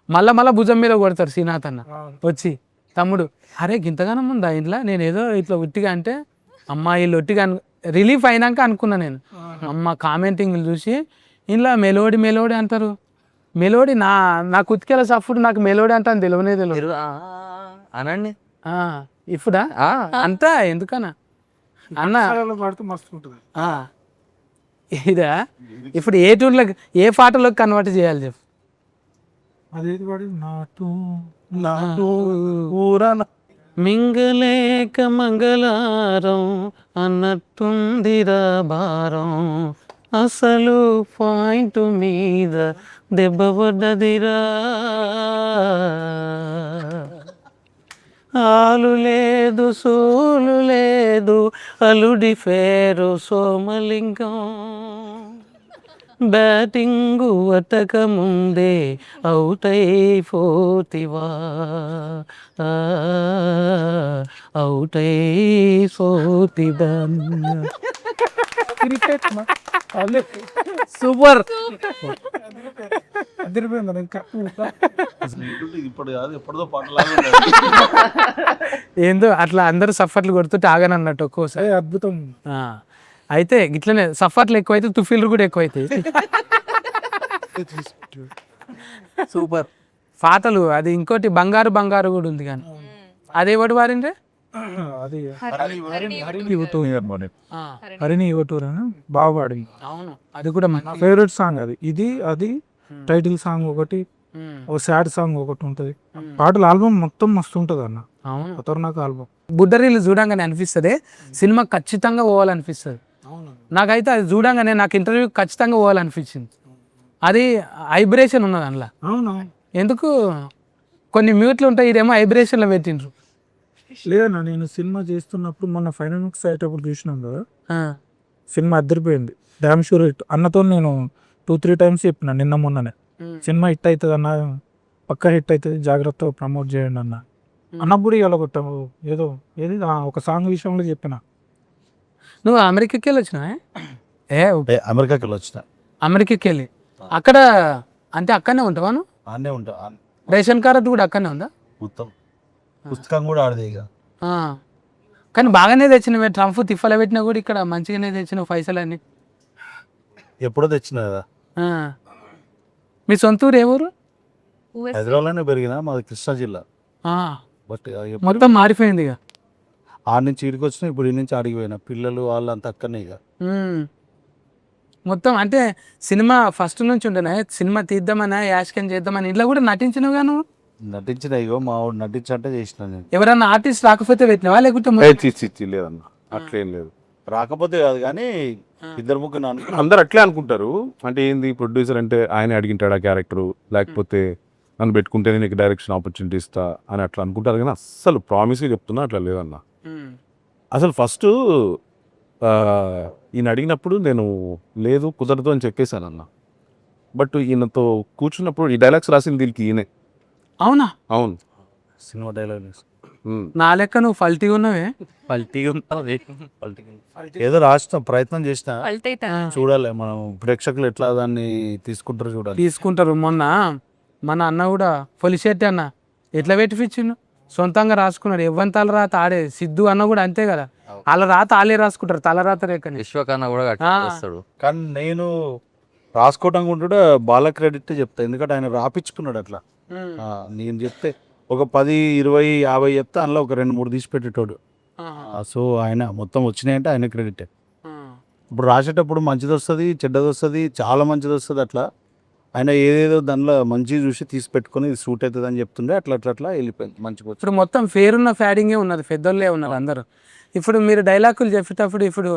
మళ్ళా భుజం మీద కొడతారు శ్రీనాథ్ అన్న వచ్చి, తమ్ముడు అరే గింతగానం ఉందా ఇంట్లో, నేను ఏదో ఇట్లా ఒట్టిగా అంటే అమ్మాయిలు ఒట్టిగా రిలీఫ్ అయినాక అనుకున్నా నేను. అమ్మ కామెంటింగ్లు చూసి ఇంట్లో మెలోడీ అంటారు. మెలోడీ నా కుతికేల సఫ్ఫుడు నాకు మెలోడీ అంటాను తెలియనే తెలియదు
అనండి.
ఇప్పుడా అంతా ఎందుకన్నా అన్న
పాడితే మస్తు ఉంటుంది.
ఇదా ఇప్పుడు ఏ టూర్లోకి ఏ పాటలోకి కన్వర్ట్ చేయాలి చెప్పు.
అదేది పాడి నాటు
మింగలేక మంగళారం అన్నట్టుందిరా భారం, అసలు పాయింట్ మీద దెబ్బ పడ్డదిరా, ఆలు లేదు సోలు లేదు అలుడి ఫేరు సోమలింగం, బ్యాటింగు అటక ముందే అవుట్ అయిపోతివా, అవుట్ అయిపోతివా. సూపర్
ఇంకా
ఏందో అట్లా అందరూ సఫర్లు కొడుతుంటే ఆగనన్నట్టు ఒక్కోసారి.
అద్భుతం.
అయితే ఇట్లనే సఫర్లు ఎక్కువైతే తుఫీలు కూడా ఎక్కువైతాయి. సూపర్ పాటలు. అది ఇంకోటి బంగారు కూడా ఉంది కానీ అదే ఒకటి వారిండే
అది హరిని యువటూర్ అని బాగా పాడింది.
అవును అది కూడా
నా ఫేవరెట్ సాంగ్ అది టైటిల్ సాంగ్ ఒకటి, ఒక సాడ్ సాంగ్ ఒకటి ఉంటది. పాటల ఆల్బమ్ మొత్తం మస్తు ఉంటది అన్న.
అవును
ఖతర్నాక్ ఆల్బమ్.
బుడ్డరీలు చూడంగానే అనిపిస్తుంది సినిమా ఖచ్చితంగా పోవాలనిపిస్తుంది. నాకైతే అది చూడంగానే నాకు ఇంటర్వ్యూ ఖచ్చితంగా పోవాలనిపించింది. అది వైబ్రేషన్ ఉన్నది అందులో.
అవును
ఎందుకు కొన్ని మ్యూట్లు ఉంటాయి, ఇదేమో వైబ్రేషన్లో పెట్టిండ్రు.
లేదన్నా నేను సినిమా చేస్తున్నప్పుడు మొన్న ఫైనాన్స్ అయ్యేటప్పుడు చూసినాం కదా, సినిమా అద్దరిపోయింది. డామ్ షూర్ హిట్ అన్నతో నేను 2-3 టైమ్స్ చెప్పిన నిన్న మొన్ననే, సినిమా హిట్ అవుతుంది అన్న, పక్కా హిట్ అవుతుంది, జాగ్రత్తగా ప్రమోట్ చేయండి అన్నప్పుడు ఇవాళ ఏది ఒక సాంగ్ విషయంలో చెప్పిన.
నువ్వు అమెరికాకి వెళ్ళి వచ్చినా?
అమెరికాకి వచ్చిన
అమెరికాకి వెళ్ళి అక్కడ అంటే అక్కడనే ఉంటావా నువ్వు?
ఆడనే ఉంటా
రేషన్ కార్డు కూడా అక్కడనే ఉందా?
మొత్తం పుస్తకం కూడా ఆడదే ఇక.
ఆ. కానీ బాగానే తెచ్చినవే, ట్రంప్ తిప్పల పెట్టినా కూడా ఇక్కడ మంచిగానే తెచ్చినావు పైసలన్నీ.
ఎప్పుడో తెచ్చిన కదా.
ఆ. మీ సొంత ఊరు ఏ ఊరు?
హైదరాబాద్లోనే పెరిగిన, మాది కృష్ణా జిల్లా.
ఆ.
బట్
మొత్తం మారిపోయింది ఇక.
ఆడ నుంచి ఇడికి వచ్చిన, ఇప్పుడు ఈ నుంచి ఆడికి పోయినా. పిల్లలు వాళ్ళంతా అక్కడనే ఇక.
ఉమ్. మొత్తం అంటే సినిమా ఫస్ట్ నుంచి ఉండేనా, సినిమా తీద్దామనా యాష్కన్ చేద్దామని ఇంట్లో కూడా నటించినవుగా నువ్వు?
నటించిన ఇగో మా వాడు నటించంటే చేసిన నేను.
ఎవరన్నా ఆర్టిస్ట్ రాకపోతే పెట్టినవా లేకుంటే
లేదన్న అట్లేం లేదు.
రాకపోతే కాదు కానీ ఇద్దరు ముగ్గురు
అందరు అట్లే అనుకుంటారు. అంటే ఏంది ప్రొడ్యూసర్ అంటే ఆయన అడిగింటాడు ఆ క్యారెక్టర్, లేకపోతే నన్ను పెట్టుకుంటే నీకు డైరెక్షన్ ఆపర్చునిటీ ఇస్తా అని అట్లా అనుకుంటారు. కానీ అస్సలు ప్రామిస్గా చెప్తున్నా అట్లా లేదన్న. అసలు ఫస్ట్ ఈయన అడిగినప్పుడు నేను లేదు కుదరదు అని చెప్పేశాను అన్న. బట్ ఈయనతో కూర్చున్నప్పుడు ఈ డైలాగ్స్ రాసింది దీనికి ఈయనే.
అవునా?
అవును.
సినిమా డైలాగ్
నా లెక్క నువ్వు ఫల్టీగా ఉన్నవే.
ఏదో రాసిన ప్రయత్నం చేసిన,
పల్టైతా.
చూడాలి మనం ప్రేక్షకులు ఎట్లా దాన్ని తీసుకుంటారో చూడాలి.
తీసుకుంటారు. మొన్న మన అన్న కూడా పొలిశెట్టి అన్న ఎట్లా పెట్టిపించిండు, సొంతంగా రాసుకున్నాడు. ఎవ్వని తల రాత ఆడే. సిద్ధు అన్న కూడా అంతే కదా, వాళ్ళ రాత వాళ్ళే రాసుకుంటారు, తల రాత రేకని.
విశ్వకన్నా కూడా వస్తాడు.
కానీ నేను రాసుకోవటం కూడా బాల క్రెడిట్ చెప్తా, ఎందుకంటే ఆయన రాపించుకున్నాడు అట్లా. నేను చెప్తే ఒక 10, 20, 50 చెప్తే అందులో ఒక 2-3 తీసి పెట్టేటోడు. సో ఆయన మొత్తం వచ్చినాయంటే ఆయన క్రెడిట్. ఇప్పుడు రాసేటప్పుడు మంచిది వస్తుంది, చెడ్డది వస్తుంది, చాలా మంచిది వస్తుంది. అట్లా ఆయన ఏదేదో దానిలో మంచిగా చూసి తీసి పెట్టుకొని ఇది సూట్ అవుతుంది అని చెప్తుండే. అట్లా అట్లా అట్లా వెళ్ళిపోయింది మంచిగా.
ఇప్పుడు మొత్తం ఫేరున్న ఫ్యాడింగే ఉన్నది, పెద్దోళ్ళే ఉన్నారు అందరూ. ఇప్పుడు మీరు డైలాగులు చెప్పేటప్పుడు ఇప్పుడు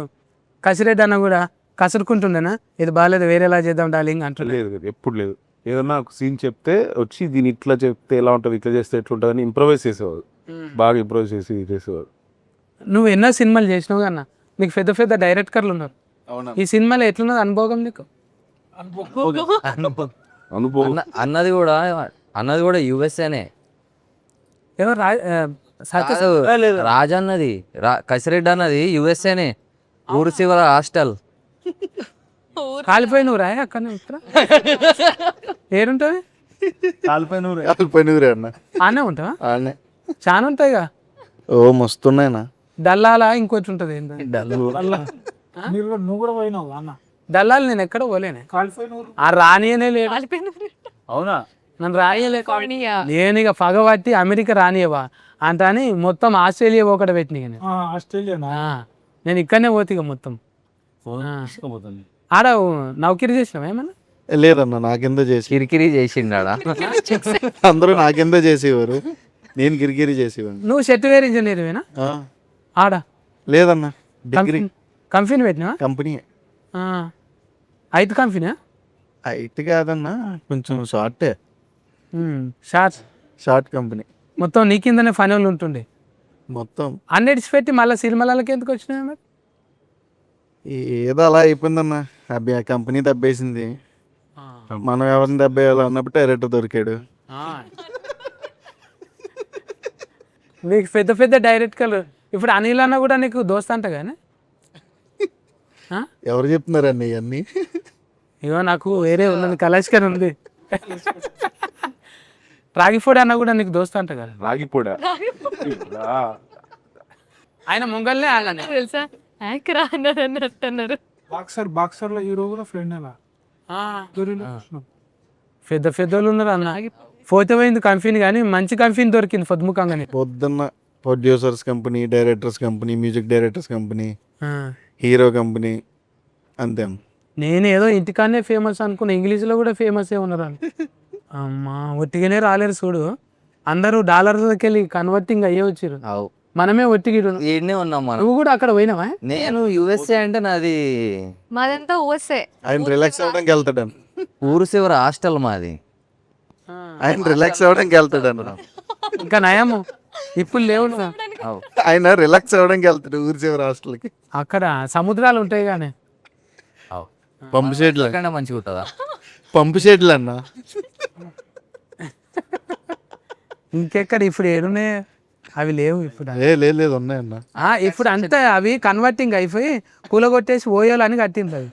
కసిరెడ్డి అన్న కూడా కసురుకుంటుండేనా, ఇది బాగాలేదు వేరేలా చేద్దాం డార్లింగ్ అంటుండే?
లేదు ఎప్పుడు లేదు. ఏదన్నా ఒక సీన్ చెప్తే వచ్చి దీన్ని ఇట్లా చెప్తే ఎలా ఉంటుంది, ఇట్లా చేస్తే ఎట్లుంటుంది అని ఇంప్రొవైజ్ చేసేవాడు. బాగా ఇంప్రొవైజ్ చేసి చేసేవాడు.
నువ్వు ఎన్నో సినిమాలు చేసినావు కన్నా, నీకు పెద్ద పెద్ద డైరెక్టర్లు ఉన్నారు. ఈ సినిమాలో ఎట్లున్నది అనుభవం నీకు?
అనుభవం
అన్నది కూడా యుఎస్ఏనే.
ఎవరు
రాజా అన్నది కసిరెడ్డి అన్నది యుఎస్ఏనే. ఊరు శివర హాస్టల్.
కాలిపోయి నువ్వు రాయ అక్కడ ఏడుంటుంది?
కాలిపోయినూరే అన్న.
ఆనే ఉంటావా?
ఆడనే
చాలా ఉంటాయిగా.
ఓ మస్తున్నాయినా.
డల్లాలా ఇంకోటి ఉంటుంది ఏంటో.
నువ్వు కూడా పోయినావు అన్న?
డల్లాలు నేను ఎక్కడ పోలేనే.
కాలిపోయినూరు
ఆ రానియనే లేదు.
అవునా?
నన్ను రానియలే. నేను ఇక పగబట్టి అమెరికా రానియవా అంత అని మొత్తం ఆస్ట్రేలియా ఒకటి పెట్టిన.
ఆస్ట్రేలియానా?
నేను ఇక్కడనే పోతే ఇక మొత్తం. ఆడ నౌకరీ చేసినావా ఏమన్నా?
లేదన్న, నాకెందో చేసి
కిరికిరి చేసిండా.
అందరూ నాకెందో చేసేవారు, నేను గిరిగిరి చేసేవాడిని.
నువ్వు సాఫ్ట్వేర్ ఇంజనీర్వేనా? ఆడ
లేదన్న, డిగ్రీ
కంపెనీ పెట్టినావా?
కంపెనీ.
ఐదు కంపెనీ?
ఐటీ కాదన్న, కొంచెం షార్టే. Short company.
మొత్తం నీ కిందనే పని వాళ్ళు ఉంటుండే
మొత్తం.
అన్నిటిసి పెట్టి మళ్ళీ సినిమాలకి ఎందుకు వచ్చినాయి మరి?
ఏదో అలా అయిపోయిందన్న, ఆ కంపెనీ దెబ్బేసింది. మనం ఎవరిని దెబ్బేయాలో అన్నప్పుడు డైరెక్టర్ దొరికాడు.
నీకు పెద్ద పెద్ద డైరెక్టర్లు ఇప్పుడు అనిల్ అన్న కూడా నీకు దోస్త్ అంట కానీ.
ఎవరు చెప్తున్నారండి ఇవన్నీ?
ఇగో నాకు వేరే ఉన్నది, కలాష్కర్ ఉంది. రాగిపొడి అన్న కూడా నీకు దోస్త్ అంట కదా.
రాగిపోడా
ఆయన ముంగల్నే ఆగానే
తెలుసా? యాక్రా అన్నారు.
బాక్సర్ లో హీరో కూడా ఫ్రెండ్ అలా.
పెద్ద పెద్దోళ్ళు ఉన్నారు అన్న. పోతే పోయింది కంపెనీ, కానీ మంచి కంపెనీ దొరికింది పొద్దుముఖంగానే.
పొద్దున్న producers company, directors company, music directors company, hero company, అంతే.
నేను ఏదో ఇంటికానే ఫేమస్ అనుకున్నా, ఇంగ్లీష్లో కూడా ఫేమస్ ఉన్నారు అని. అమ్మా ఒట్టిగానే రాలేరు చూడు, అందరూ డాలర్లకి వెళ్ళి కన్వర్టింగ్ అయ్యే వచ్చారు. మనమే ఒట్టిగిడు.
ఈడనే ఉన్నాం మనం.
నువ్వు కూడా అక్కడ పోయినావా?
నేను యుఎస్ఏ అంటే నాది
మాదంతా ఓసే.
ఆయన రిలాక్స్ అవ్వడానికి వెళ్తాడు.
ఊరు శివర హాస్టల్ మాది.
ఆయన రిలాక్స్ అవ్వడానికి వెళ్తాడు అన్న.
ఇంకా నయము ఇప్పుడు లేవు.
ఆయన రిలాక్స్ అవ్వడానికి వెళ్తాడు ఊరి చివరి హాస్టల్కి.
అక్కడ సముద్రాలు ఉంటాయి కానీ
పంపు షెడ్లు
మంచిగా ఉంటుందా?
పంపు షెడ్లు అన్న.
ఇంకెక్కడ ఇప్పుడు ఏడున్నాయి అవి? లేవు ఇప్పుడు.
లేదు ఉన్నాయన్న.
ఇప్పుడు అంతా అవి కన్వర్టింగ్ అయిపోయి కూలగొట్టేసి ఓయోలని కట్టింది అవి.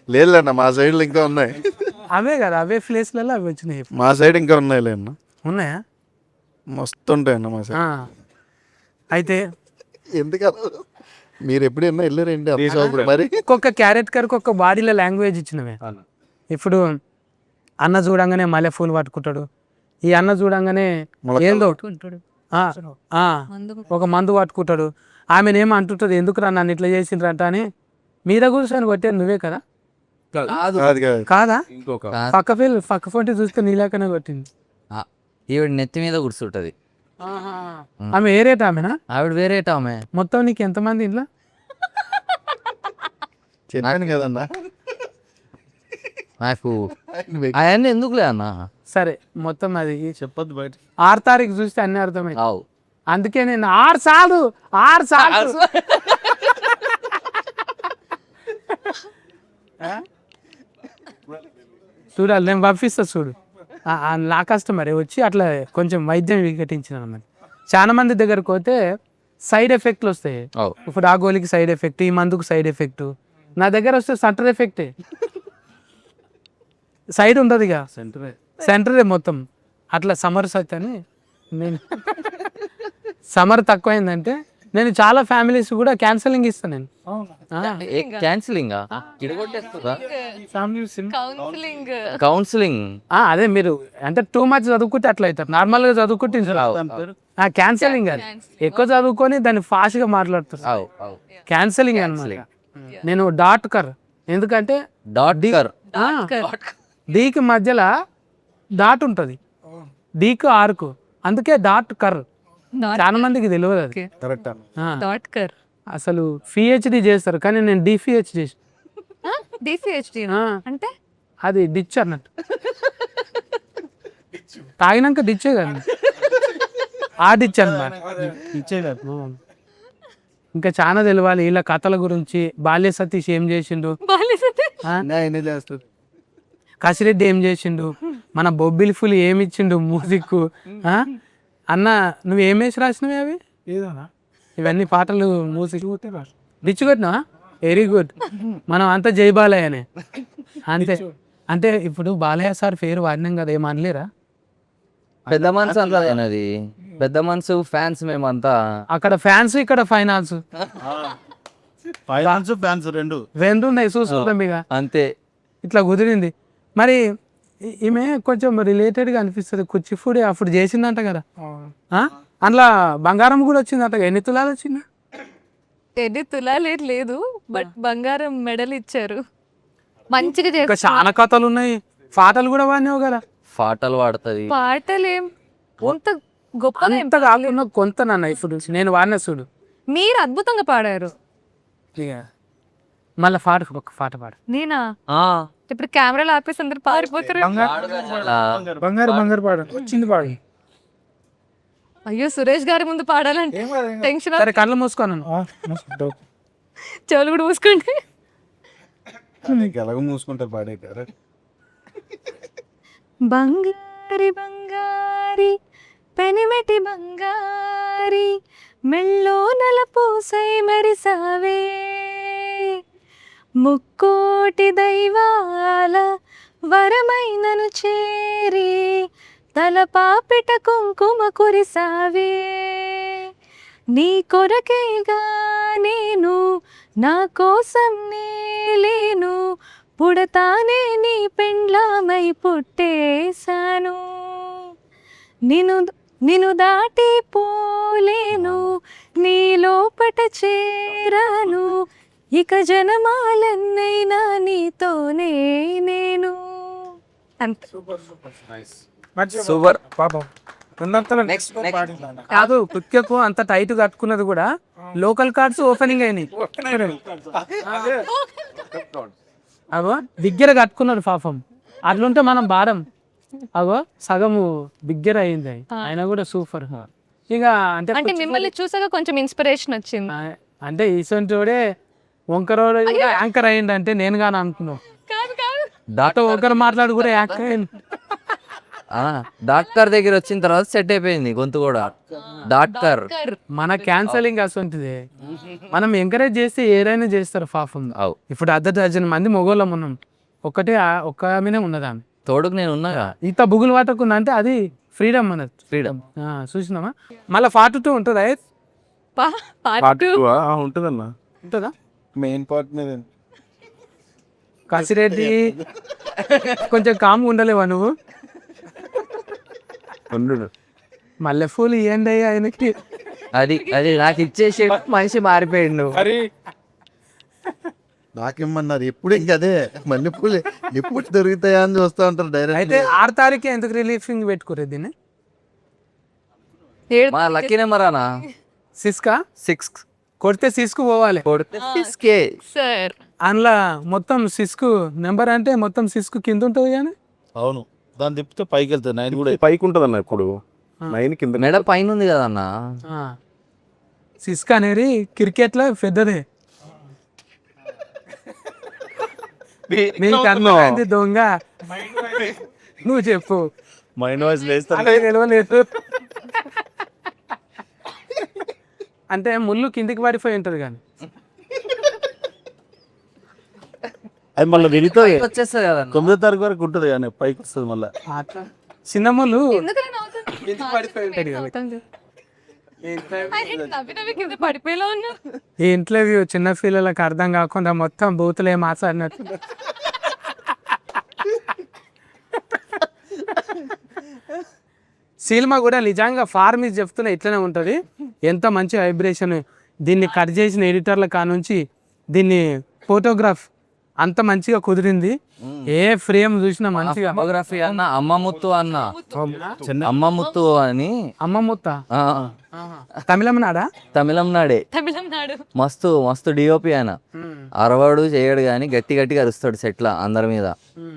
లేదులేన్న మా సైడ్ ఇంకా ఉన్నాయి,
అవే కదా, అవే ప్లేస్లలో అవి వచ్చినాయి.
మా సైడ్ ఇంకా ఉన్నాయిలే అన్న,
ఉన్నాయా?
మస్తు ఉంటాయన్న మా సైడ్.
ఆ. అయితే
ఎందుకన్నా మీరు ఎప్పుడైనా వెళ్ళారండి అప్పుడు మరి?
ఒక్కొక్క క్యారెట్ కర్కి ఒక్క బాడీలో లాంగ్వేజ్ ఇచ్చినవే. ఇప్పుడు అన్న చూడంగానే మల్లె పూలు పట్టుకుంటాడు, ఈ అన్న చూడంగానే ఏందో ఆ, ఆ, ఒక మందు పట్టుకుంటాడు, ఆమెనేమో అంటుంటుంది ఎందుకు రా నన్ను ఇట్లా చేసిండ్రంట అని. మీద కూర్చొని కొట్టేది నువ్వే కదా?
కాదు కాదు,
కాదా?
ఇంకొక
పక్క ఫోన్ చూస్తే నీలాకనే కొట్టింది.
ఈవిడ నెత్తి మీద కూర్చుంటది.
ఆమె ఏ రేట్ ఆమెనా?
ఆవిడ వేరేట ఆమె.
మొత్తం నీకు ఎంతమంది ఇంట్లో?
చెప్పాను కదన్నా.
నాకు అవన్నీ ఎందుకులే అన్న.
సరే మొత్తం అది
చెప్పొద్దు బయట.
6 తారీఖు చూస్తే అన్ని అర్థమైంది.
అవు
అందుకే నేను 6 సార్లు చూడాలి, నేను పంపిస్తా చూడు. నా కస్టమరే వచ్చి అట్లా కొంచెం వైద్యం వికటించిన అన్నమాట. చాలా మంది దగ్గరకు పోతే సైడ్ ఎఫెక్ట్లు వస్తాయి.
అవు
ఇప్పుడు ఆ గోలికి సైడ్ ఎఫెక్ట్, ఈ మందుకు సైడ్ ఎఫెక్ట్. నా దగ్గర వస్తే సెంటర్ ఎఫెక్టే, సైడ్ ఉండదు ఇక, సెంటరే మొత్తం. అట్లా సమర్ సత్ అని నేను సమర్ తక్కువైందంటే నేను చాలా ఫ్యామిలీస్ కూడా క్యాన్సలింగ్ ఇస్తాను నేను.
Cancelling
counselling.
కౌన్సిలింగ్
అదే మీరు అంటే టూ మచ్ చదువుకుంటే అట్లా అవుతారు, నార్మల్గా చదువుకుంటే క్యాన్సలింగ్ అది ఎక్కువ చదువుకొని దాన్ని ఫాస్ట్గా మాట్లాడుతారు. క్యాన్సలింగ్ అనమాట. నేను డాట్ కర్, ఎందుకంటే డీకి మధ్యలో డాట్ ఉంటుంది, డీకు ఆర్కు, అందుకే డాట్ కర్. చాలా మందికి తెలియదు అది.
కరెక్ట్ అన్న.
అసలు పిహెచ్డి చేస్తారు కానీ నేను డిపిహెచ్ చేసి
డిసిహెచ్డి అంటే
అది డిచ్ అన్నట్టు, తాగినాక డిచ్చే కదా, ఆ డిచ్ అన్నమాట. ఇంకా చాలా తెలియాలి వీళ్ళ కథల గురించి. బాల్య సతీష్ ఏం చేసిండు,
ఆయనే చేస్తారు.
కసిరెడ్డి ఏం చేసిండు, మన బొబ్బిలి ఫుల్ ఏమి ఇచ్చిండు మ్యూజిక్. అన్న నువ్వు ఏం వేసి రాసినవి అవి?
ఏదన్నా
ఇవన్నీ పాటలు మ్యూజిక్ డిచ్చు కొట్టినా? Very good. మనం అంతా జై బాలయ్యనే అంతే. అంటే ఇప్పుడు బాలయ్య సార్ పేరు వాడినాం కదా, ఏమనలేరా?
పెద్ద మనసు అంటది, పెద్ద మనసు ఫ్యాన్స్ మేమంతా.
అక్కడ ఫ్యాన్స్, ఇక్కడ ఫైనాన్స్,
ఫైనాన్స్ ఫ్యాన్స్ రెండు
ఉన్నాయి, చూసుకుందాం ఇక.
అంతే.
ఇట్లా కుదిరింది. మరి ఈమె కొంచెం రిలేటెడ్గా అనిపిస్తుంది. కూచిపూడి అప్పుడు చేసిందంట కదా, అందులో బంగారం కూడా వచ్చిందంట. ఎన్ని తులాలు వచ్చిందా?
10 తులాలు లేదు, బట్ బంగారం మెడల్ ఇచ్చారు. మంచిగా
ఇంకా చాలా కథలు ఉన్నాయి. పాటలు కూడా వాడినావు కదా?
పాటలు పాడుతుంది.
పాటలేం అంత గొప్పగా
అంత కాకుండా కొంత నాన్న. ఇప్పుడు నేను వాడిన చూడు,
మీరు అద్భుతంగా పాడారు.
ఇక మళ్ళీ పాట, ఒక పాట పాడు.
నేనా? ఇప్పుడు కెమెరాలు ఆపేసి అందరు పారిపోతారు.
బంగారు బంగారు పాడు వచ్చింది పాడు.
అయ్యో సురేష్ గారి ముందు పాడాలంటే టెన్షన్.
సరే కళ్ళు మూసుకోను,
చెవులు కూడా మూసుకోండి.
ఎలాగో మూసుకుంటారు పాడే కదా.
బంగారి బంగారి పెనిమెటి బంగారి మెళ్ళో నలపూసై మెరిసావే, ముక్కోటి దైవాల వరమైనను చేరి తలపాపిట కుంకుమ కురిసావే. నీ కొరకేగా నేను, నా కోసం నేలేను, పుడతానే నీ పెండ్లామై పుట్టేశాను. నిన్ను దాటి పోలేను, నీ లోపట చేరాను, ఇక జనమాలన్నైనా నీతోనే నేను. అంతే.
సూపర్.
పాపం రెండంతల
కాదు కుక్కకు అంత టైట్ కట్టుకున్నది కూడా లోకల్ కార్డ్స్ ఓపెనింగ్ అయినాయి. అగో బిగ్గర కట్టుకున్నాడు పాపం. అట్లుంటే మనం భారం. అగో సగము బిగ్గర అయింది, ఆయన కూడా సూపర్. ఇక
అంటే మిమ్మల్ని చూసాక కొంచెం ఇన్స్పిరేషన్ వచ్చింది.
అంటే ఈసొంటోడే వంకరోడు యాంకర్ అయ్యిండు అంటే నేను కానీ అనుకున్నావు.
కాదు కాదు,
దాంతో ఒకరు మాట్లాడు కూడా యాంకర్ అయ్యింది.
డాక్టర్ దగ్గర వచ్చిన తర్వాత సెట్ అయిపోయింది గొంతు కూడా. డాక్టర్
మన క్యాన్సలింగ్ అసంటిది. మనం ఎంకరేజ్ చేస్తే ఏదైనా చేస్తారు పాపం.
అవు
ఇప్పుడు 10 మంది మొగోళ్ళం ఉన్నాం, ఒక్క ఆమెనే ఉన్నది ఆమె.
తోడుకు నేను ఉన్నాగా.
ఇంత బుగులు పట్టకుండా అంటే అది ఫ్రీడమ్ అన్నది.
ఫ్రీడమ్.
చూసినామా? మళ్ళీ పార్ట్ 2 ఉంటుందా?
Part two.
ఉంటుందన్న.
ఉంటుందా?
మెయిన్ పార్ట్ మీద
కాశిరెడ్డి కొంచెం కామ్గా ఉండలేవా నువ్వు? మల్లెపూలు ఇవ్వండి అయ్యా ఆయనకి.
అది అది నాకు ఇచ్చేసి మనిషి మారిపోయిండు.
నాకేమన్నారు ఎప్పుడు ఇంక అదే మల్లెపూలు ఎప్పుడు దొరుకుతాయా అని చూస్తూ ఉంటారు డైరెక్ట్.
అయితే 6 తారీఖు ఎందుకు రిలీఫింగ్ పెట్టుకోరే దీన్ని?
మా లక్కీ నెంబర్ అనా
సిస్కా
6
కొడితే సిస్కు పోవాలి.
కొడితే 6K.
సార్
అందులో మొత్తం సిస్కు నెంబర్ అంటే మొత్తం సిస్కు కింద ఉంటుంది కానీ.
అవును, దాన్ని తిప్పితే పైకి వెళ్తుంది. 9 కూడా
పైకి ఉంటుంది అన్న, ఇప్పుడు 9 కింద.
మెడ పైన ఉంది కదన్న.
సిస్క్ అనేది క్రికెట్లో పెద్దదే. నీకు అర్థమైంది దొంగ, నువ్వు చెప్పు.
మైండ్ వాయిస్ వేస్తారు.
అదే నిలవలేదు అంటే ముళ్ళు కిందికి పడిపోయి ఉంటుంది కానీ.
అది మళ్ళీ విరిగితే
వచ్చేస్తుంది కదన్న.
9వ తారీఖు వరకు ఉంటుంది కానీ పైకి వస్తుంది మళ్ళీ.
అట్లా చిన్న ముళ్ళు
ఎందుకని నవ్వుతుంది?
కిందికి పడిపోయి ఉంటుంది కదా.
నవ్వుతుంది. నవ్వి నవ్వి కింద పడిపోయేలా ఉన్నా.
ఈ ఇంటర్వ్యూ చిన్న పిల్లలకు అర్థం కాకుండా మొత్తం బూతులే మాట్లాడినట్టు. సినిమా కూడా నిజంగా ఫార్మీస్ చెప్తున్నా ఇట్లనే ఉంటుంది. ఎంత మంచి వైబ్రేషన్. దీన్ని కట్ చేసిన ఎడిటర్ల కానుంచి దీన్ని ఫోటోగ్రాఫ్ అంత మంచిగా కుదిరింది. ఏ ఫ్రేమ్ చూసినా మంచిగా.
ఫోటోగ్రఫీ అన్న అమ్మముత్తు అన్న, అమ్మముత్తు అని.
అమ్మమ్ముత్త
ఆ,
తమిళనాడా?
తమిళనాడే.
తమిళనాడు.
మస్తు మస్తు డిఓపి ఆయన. అరవాడు చేయడు కానీ గట్టి గట్టిగా అరుస్తాడు సెట్ల అందరి మీద.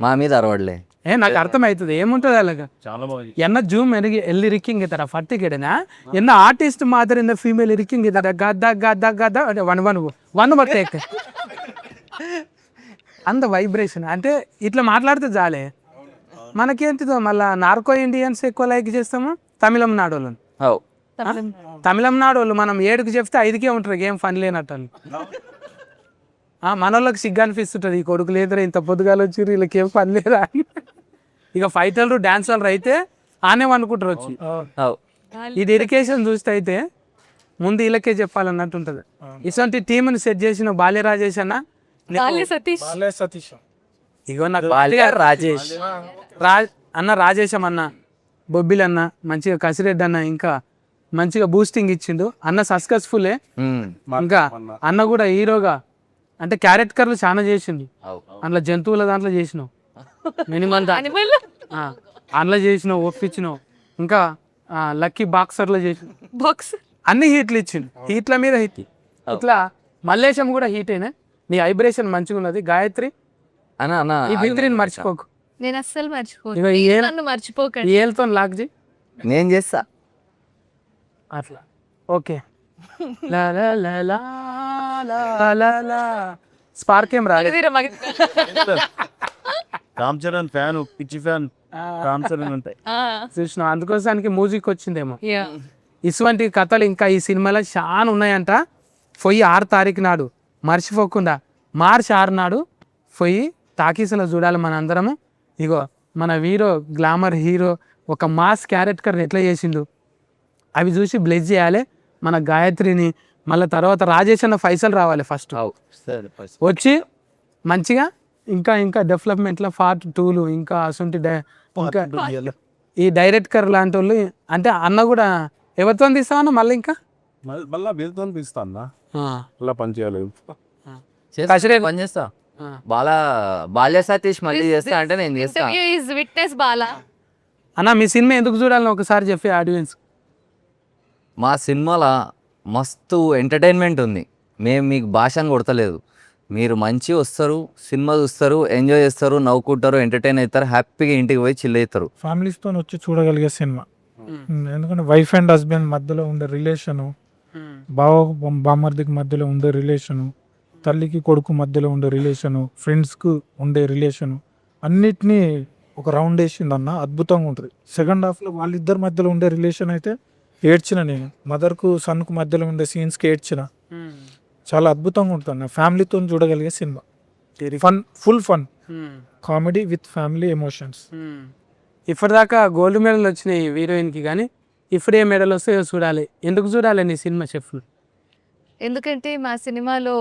మా మీద అరవడలే.
నాకు అర్థమవుతుంది ఏముంటుంది అలాగా.
చాలా బాగా
என்ன ஜூம் எல்லி இருக்கீங்க தர ஃபட்டு கேடனா என்ன ஆர்டிஸ்ட் மாதிரி இந்த ஃபீமேல் இருக்கீங்க தர கதா கதா கதா వన్ టేక్ అంత వైబ్రేషన్ అంటే ఇట్లా మాట్లాడితే చాలే. మనకేంటిదో మళ్ళీ నార్కో ఇండియన్స్ ఎక్కువ లైక్ చేస్తాము తమిళనాడు వాళ్ళని. తమిళనాడు వాళ్ళు మనం 7కి చెప్తే 5కే ఉంటారు, ఏం ఫన్ లేనట్టు. మన వాళ్ళకి సిగ్గు అనిపిస్తుంటుంది, ఈ కొడుకు లేదురా ఇంత పొద్దుగాల వచ్చి వీళ్ళకి ఏం పని లేదా. ఇక ఫైటర్లు డాన్సర్లు అయితే ఆనే అనుకుంటారు వచ్చి. ఈ డెడికేషన్ చూస్తే అయితే ముందు వీళ్ళకే చెప్పాలన్నట్టు ఉంటుంది. ఇటువంటి టీంని సెట్ చేసిన బాల్య రాజేష్ అన్న,
సతీష్.
సతీష్
ఇగో నాకు రాజేష్ అన్న, రాజేశం అన్న, బొబ్బిల్ అన్న, మంచిగా కసిరెడ్డి అన్న ఇంకా మంచిగా బూస్టింగ్ ఇచ్చిండు అన్న. సక్సెస్ఫుల్లే. ఇంకా అన్న కూడా హీరోగా అంటే క్యారెక్టర్లు చాలా చేసిండు. అందులో జంతువుల దాంట్లో చేసినావు, మినిమం అందులో చేసినావు, ఒప్పించినావు. ఇంకా లక్కీ బాక్సర్లో చేసినావు.
బాక్స్
అన్ని హీట్లు ఇచ్చిండు, హీట్ల మీద హీట్. ఇట్లా మల్లేశం కూడా హీట్ అయినా. నీ వైబ్రేషన్ మంచిగా ఉన్నది. గాయత్రి
అన్న అన్న
ఈ బిత్రిని మర్చిపోకు.
నేను అస్సలు మర్చిపోను.
ఇగో ఈ ఏల్-
నన్ను మర్చిపోకండి.
ఈ ఏళ్ళతో లాక్ చేయి
నేను చేస్తా
అట్లా. ఓకే. లా లా లా లా లా లా లా. స్పార్క్ ఏం రాలేదు.
రామ్ చరణ్ ఫ్యాన్, పిచ్చి ఫ్యాన్ రామ్ చరణ్ ఉంటాయి.
చూసినావు, అందుకోసానికి మ్యూజిక్ వచ్చిందేమో. ఇటువంటి కథలు ఇంకా ఈ సినిమాలో చాలా ఉన్నాయంట. పొయ్యి 6 తారీఖు నాడు మర్చిపోకుండా, మార్చ్ 6 నాడు పొయ్యి టాకీస్లో చూడాలి మన అందరము. ఇగో మన హీరో, గ్లామర్ హీరో ఒక మాస్ క్యారెక్టర్ ఎట్లా చేసిండు అవి చూసి బ్లెస్ చేయాలి మన గాయత్రిని. మళ్ళీ తర్వాత రాజేష్ అన్న పైసలు రావాలి ఫస్ట్ వచ్చి మంచిగా. ఇంకా ఇంకా డెవలప్మెంట్లో పార్ట్ 2లు ఇంకా అసంటి ఇంకా ఈ డైరెక్టర్ లాంటి వాళ్ళు అంటే అన్న కూడా ఎవరితో తీస్తామన్నా మళ్ళీ ఇంకా
మళ్ళీ వీళ్ళతో తీస్తా అన్న, మళ్ళీ పని చేయాలి.
పని చేస్తా. బాల్య సతీష్ మళ్ళీ చేస్తా అంటే నేను చేస్తా.
Interview is witness Bala.
అన్న మీ సినిమా ఎందుకు చూడాలని ఒకసారి చెప్పి ఆడియన్స్.
మా సినిమాలో మస్తు ఎంటర్టైన్మెంట్ ఉంది. మేము మీకు భాషను కొడతలేదు. మీరు మంచి వస్తారు, సినిమా చూస్తారు, ఎంజాయ్ చేస్తారు, నవ్వుకుంటారు, ఎంటర్టైన్ అవుతారు, హ్యాపీగా ఇంటికి పోయి చిల్ అవుతారు.
ఫ్యామిలీస్తో వచ్చి చూడగలిగే సినిమా. ఎందుకంటే వైఫ్ అండ్ హస్బెండ్ మధ్యలో ఉండే రిలేషను, బావ బామర్దికి మధ్యలో ఉండే రిలేషను, తల్లికి కొడుకు మధ్యలో ఉండే రిలేషను, ఫ్రెండ్స్కు ఉండే రిలేషను, అన్నిటినీ ఒక రౌండ్ వేసింది అన్న, అద్భుతంగా ఉంటుంది. సెకండ్ హాఫ్లో వాళ్ళిద్దరి మధ్యలో ఉండే రిలేషన్ అయితే ఏడ్చిన నేను. మదర్కు సన్కు మధ్యలో ఉండే సీన్స్కి ఏడ్చిన. చాలా అద్భుతంగా ఉంటుంది అన్న, ఫ్యామిలీతో చూడగలిగే cinema. Fun, full fun comedy with family emotions.
ఇప్పటిదాకా గోల్డ్ మెడల్ వచ్చినాయి హీరోయిన్కి, కానీ ఇప్పుడు ఏ మెడల్ వస్తాయో చూడాలి. ఎందుకు చూడాలి నీ సినిమా చెఫ్?
ఎందుకంటే మా సినిమాలో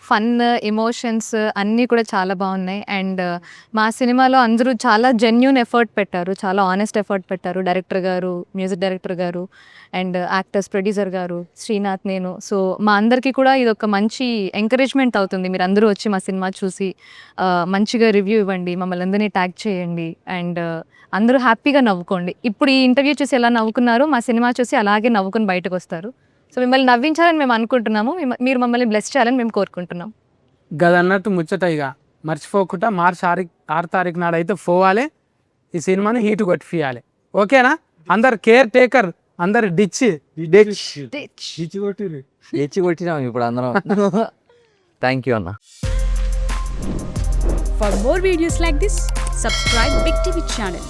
ఫన్, ఎమోషన్స్ అన్నీ కూడా చాలా బాగున్నాయి. అండ్ మా సినిమాలో అందరూ చాలా జెన్యూన్ ఎఫర్ట్ పెట్టారు, చాలా ఆనెస్ట్ ఎఫర్ట్ పెట్టారు. డైరెక్టర్ గారు, మ్యూజిక్ డైరెక్టర్ గారు, అండ్ యాక్టర్స్, ప్రొడ్యూసర్ గారు, శ్రీనాథ్, నేను. సో మా అందరికీ కూడా ఇది ఒక మంచి ఎంకరేజ్మెంట్ అవుతుంది. మీరు అందరూ వచ్చి మా సినిమా చూసి మంచిగా రివ్యూ ఇవ్వండి, మమ్మల్ని అందరినీ ట్యాగ్ చేయండి, అండ్ అందరూ హ్యాపీగా నవ్వుకోండి. ఇప్పుడు ఈ ఇంటర్వ్యూ చూసి ఎలా నవ్వుకున్నారో మా సినిమా చూసి అలాగే నవ్వుకొని బయటకు వస్తారు. సో మిమ్మల్ని నవ్వించాలని మేము అనుకుంటున్నాము, మీరు మమ్మల్ని బ్లెస్ చేయాలని మేము కోరుకుంటున్నాం.
గదన్నట్టు ముచ్చట ఇక మర్చిపోకుండా మార్చి 6 తారీఖు నాడు అయితే పోవాలి, ఈ సినిమాని హీట్ కొట్టియాలి. ఓకేనా? అందరు కేర్ టేకర్, అందరు డిచ్
ఎచ్చి కొట్టినాం ఇప్పుడు అందరం. థ్యాంక్ యూ అన్న.
For more videos like this, subscribe Big TV channel.